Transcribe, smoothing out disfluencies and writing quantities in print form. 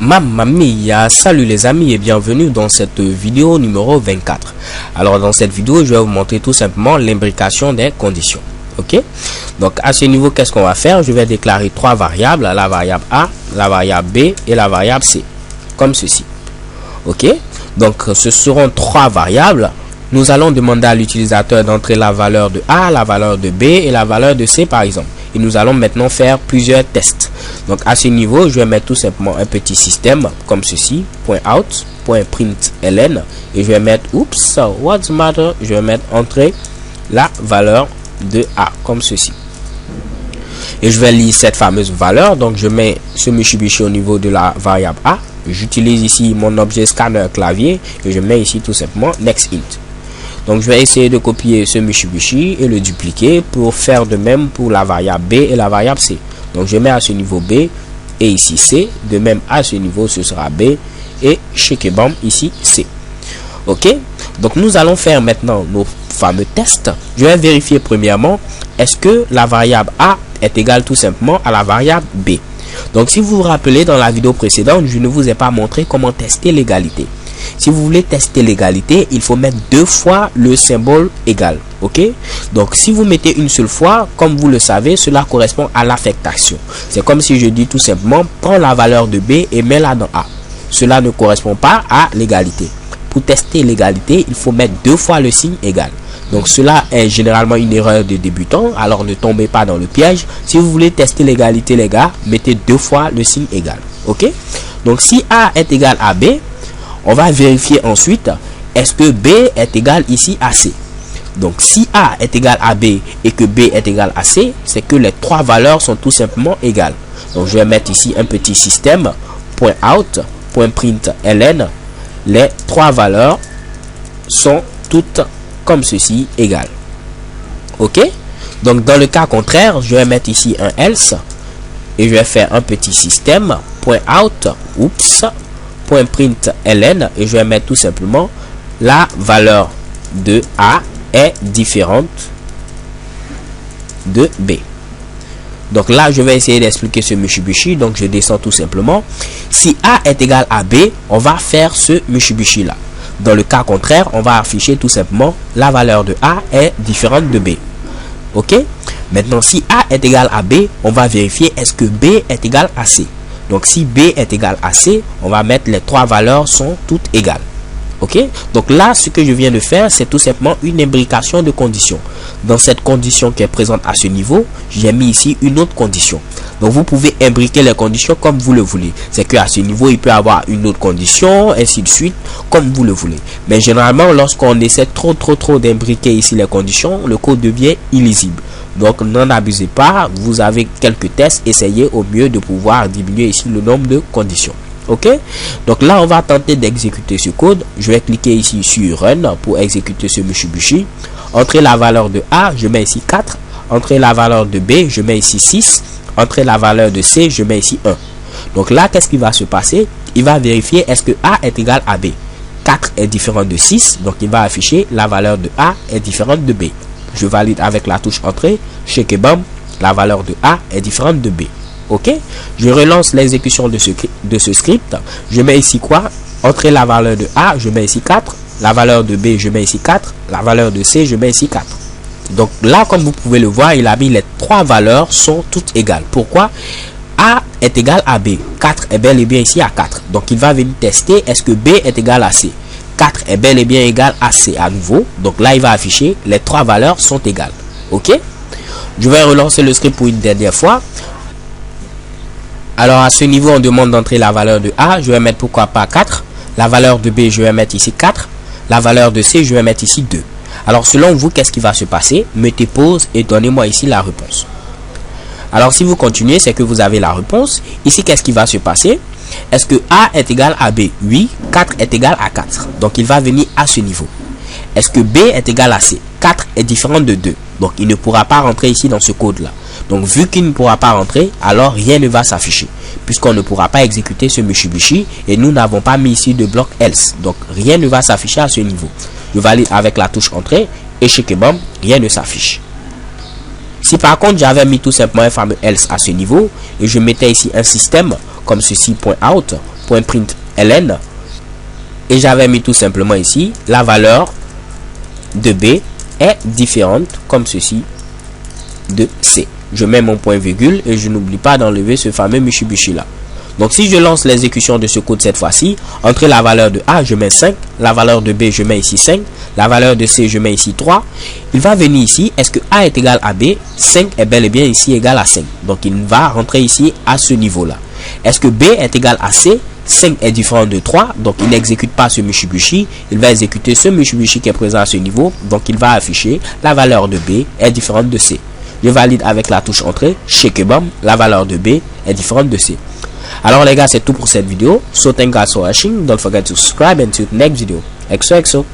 Mamma mia, salut les amis et bienvenue dans cette vidéo numéro 24. Alors dans cette vidéo, je vais vous montrer tout simplement l'imbrication des conditions. Ok, donc à ce niveau, qu'est-ce qu'on va faire? Je vais déclarer trois variables, la variable A, la variable B et la variable C, comme ceci. Ok, donc ce seront trois variables. Nous allons demander à l'utilisateur d'entrer la valeur de A, la valeur de B et la valeur de C par exemple. Et nous allons maintenant faire plusieurs tests. Donc à ce niveau, je vais mettre tout simplement un petit système comme ceci, .out, .println, et je vais mettre, oups, what's the matter, je vais mettre entrer la valeur de A comme ceci. Et je vais lire cette fameuse valeur. Donc je mets ce Mitsubishi au niveau de la variable A. J'utilise ici mon objet scanner clavier et je mets ici tout simplement next int. Donc je vais essayer de copier ce Mitsubishi et le dupliquer pour faire de même pour la variable B et la variable C. Donc je mets à ce niveau B et ici C. De même à ce niveau ce sera B et chez Kebam ici C. Ok. Donc nous allons faire maintenant nos fameux tests. Je vais vérifier premièrement est-ce que la variable A est égale tout simplement à la variable B. Donc si vous vous rappelez dans la vidéo précédente, je ne vous ai pas montré comment tester l'égalité. Si vous voulez tester l'égalité, il faut mettre deux fois le symbole égal. Ok, donc si vous mettez une seule fois, comme vous le savez, cela correspond à l'affectation. C'est comme si je dis tout simplement prends la valeur de B et mets-la dans A. Cela ne correspond pas à l'égalité. Pour tester l'égalité, il faut mettre deux fois le signe égal. Donc cela est généralement une erreur de débutant, alors ne tombez pas dans le piège. Si vous voulez tester l'égalité les gars, mettez deux fois le signe égal. Ok, donc si A est égal à B, on va vérifier ensuite est-ce que B est égal ici à C. Donc si A est égal à B et que B est égal à C, c'est que les trois valeurs sont tout simplement égales. Donc je vais mettre ici un petit système .out, .println. Les trois valeurs sont toutes comme ceci égales. Ok, donc dans le cas contraire, je vais mettre ici un else et je vais faire un petit système .out, oups, .println et je vais mettre tout simplement la valeur de A est différente de B. Donc là, je vais essayer d'expliquer ce Mitsubishi. Donc je descends tout simplement. Si A est égal à B, on va faire ce Mitsubishi là. Dans le cas contraire, on va afficher tout simplement la valeur de A est différente de B. Ok. Maintenant, si A est égal à B, on va vérifier est-ce que B est égal à C. Donc si B est égal à C, on va mettre les trois valeurs sont toutes égales. Ok, donc là ce que je viens de faire, c'est tout simplement une imbrication de conditions. Dans cette condition qui est présente à ce niveau, j'ai mis ici une autre condition. Donc vous pouvez imbriquer les conditions comme vous le voulez. C'est qu'à ce niveau il peut y avoir une autre condition, ainsi de suite, comme vous le voulez. Mais généralement lorsqu'on essaie trop d'imbriquer ici les conditions, le code devient illisible. Donc n'en abusez pas, vous avez quelques tests, essayez au mieux de pouvoir diminuer ici le nombre de conditions. Ok, donc là on va tenter d'exécuter ce code. Je vais cliquer ici sur Run pour exécuter ce Mitsubishi. Entrer la valeur de A, je mets ici 4. Entrer la valeur de B, je mets ici 6. Entrer la valeur de C, je mets ici 1. Donc là, qu'est-ce qui va se passer? Il va vérifier est-ce que A est égal à B. 4 est différent de 6, donc il va afficher la valeur de A est différente de B. Je valide avec la touche entrée. Chez Kebam, la valeur de A est différente de B. Ok, je relance l'exécution de ce script. Je mets ici quoi? Entrer la valeur de A, je mets ici 4. La valeur de B, je mets ici 4. La valeur de C, je mets ici 4. Donc là, comme vous pouvez le voir, il a mis les trois valeurs sont toutes égales. Pourquoi? A est égal à B. 4 est bel et bien ici à 4. Donc il va venir tester est-ce que B est égal à C. 4 est bel et bien égal à C à nouveau. Donc là, il va afficher les trois valeurs sont égales. Ok, je vais relancer le script pour une dernière fois. Alors à ce niveau, on demande d'entrer la valeur de A. Je vais mettre pourquoi pas 4. La valeur de B, je vais mettre ici 4. La valeur de C, je vais mettre ici 2. Alors selon vous, qu'est-ce qui va se passer? Mettez pause et donnez-moi ici la réponse. Alors si vous continuez, c'est que vous avez la réponse. Ici, qu'est-ce qui va se passer? Est-ce que A est égal à B? Oui. 4 est égal à 4. Donc il va venir à ce niveau. Est-ce que B est égal à C? 4 est différent de 2. Donc il ne pourra pas rentrer ici dans ce code-là. Donc vu qu'il ne pourra pas rentrer, alors rien ne va s'afficher. Puisqu'on ne pourra pas exécuter ce Mitsubishi et nous n'avons pas mis ici de bloc else. Donc rien ne va s'afficher à ce niveau. Je valide avec la touche entrée et chez Kebam, rien ne s'affiche. Si par contre j'avais mis tout simplement un fameux else à ce niveau et je mettais ici un système comme ceci .out, .print ln, et j'avais mis tout simplement ici la valeur de B est différente comme ceci de C. Je mets mon point virgule et je n'oublie pas d'enlever ce fameux Mitsubishi là. Donc si je lance l'exécution de ce code cette fois-ci, entre la valeur de A je mets 5, la valeur de B je mets ici 5, la valeur de C je mets ici 3, il va venir ici, est-ce que A est égal à B? 5 est bel et bien ici égal à 5. Donc il va rentrer ici à ce niveau là. Est-ce que B est égal à C? 5 est différent de 3, donc il n'exécute pas ce Mitsubishi, il va exécuter ce Mitsubishi qui est présent à ce niveau, donc il va afficher la valeur de B est différente de C. Je valide avec la touche entrée, shake-bam, la valeur de B est différente de C. Alors les gars, c'est tout pour cette vidéo. So thank you guys for watching. Don't forget to subscribe and to the next video. XOXO.